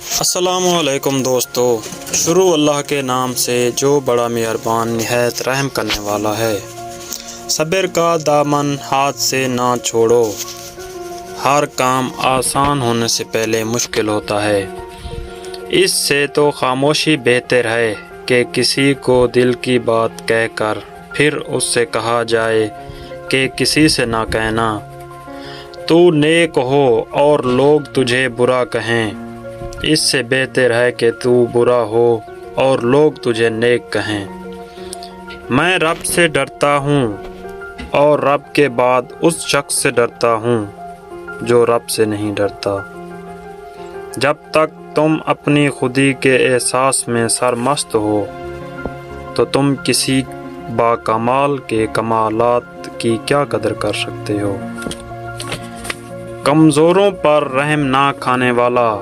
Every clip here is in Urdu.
السلام علیکم دوستو، شروع اللہ کے نام سے جو بڑا مہربان نہایت رحم کرنے والا ہے۔ صبر کا دامن ہاتھ سے نہ چھوڑو، ہر کام آسان ہونے سے پہلے مشکل ہوتا ہے۔ اس سے تو خاموشی بہتر ہے کہ کسی کو دل کی بات کہہ کر پھر اس سے کہا جائے کہ کسی سے نہ کہنا۔ تو نیک ہو اور لوگ تجھے برا کہیں، اس سے بہتر ہے کہ تو برا ہو اور لوگ تجھے نیک کہیں۔ میں رب سے ڈرتا ہوں اور رب کے بعد اس شخص سے ڈرتا ہوں جو رب سے نہیں ڈرتا۔ جب تک تم اپنی خودی کے احساس میں سرمست ہو تو تم کسی باکمال کے کمالات کی کیا قدر کر سکتے ہو؟ کمزوروں پر رحم نہ کھانے والا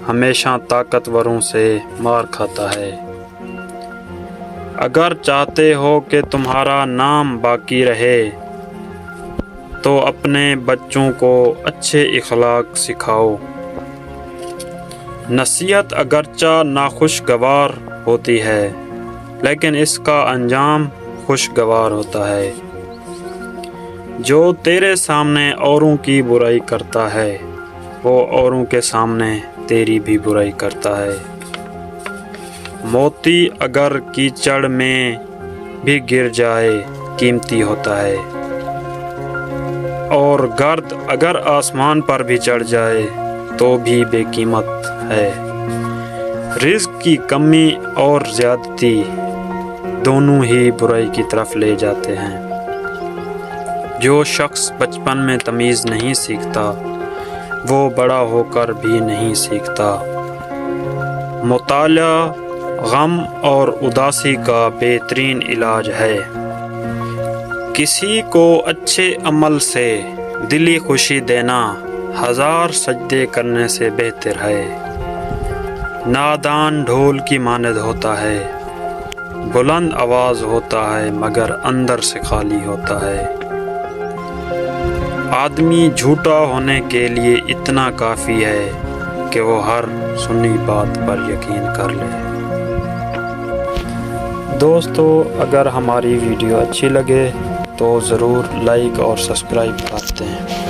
ہمیشہ طاقتوروں سے مار کھاتا ہے۔ اگر چاہتے ہو کہ تمہارا نام باقی رہے تو اپنے بچوں کو اچھے اخلاق سکھاؤ۔ نصیحت اگرچہ ناخوشگوار ہوتی ہے لیکن اس کا انجام خوشگوار ہوتا ہے۔ جو تیرے سامنے اوروں کی برائی کرتا ہے وہ اوروں کے سامنے تیری بھی برائی کرتا ہے۔ موتی اگر کیچڑ میں بھی گر جائے قیمتی ہوتا ہے، اور گرد اگر آسمان پر بھی چڑھ جائے تو بھی بے قیمت ہے۔ رزق کی کمی اور زیادتی دونوں ہی برائی کی طرف لے جاتے ہیں۔ جو شخص بچپن میں تمیز نہیں سیکھتا وہ بڑا ہو کر بھی نہیں سیکھتا۔ مطالعہ غم اور اداسی کا بہترین علاج ہے۔ کسی کو اچھے عمل سے دلی خوشی دینا 1000 سجدے کرنے سے بہتر ہے۔ نادان ڈھول کی مانند ہوتا ہے، بلند آواز ہوتا ہے مگر اندر سے خالی ہوتا ہے۔ آدمی جھوٹا ہونے کے لیے اتنا کافی ہے کہ وہ ہر سنی بات پر یقین کر لے۔ دوستو، اگر ہماری ویڈیو اچھی لگے تو ضرور لائک اور سبسکرائب کرتے ہیں۔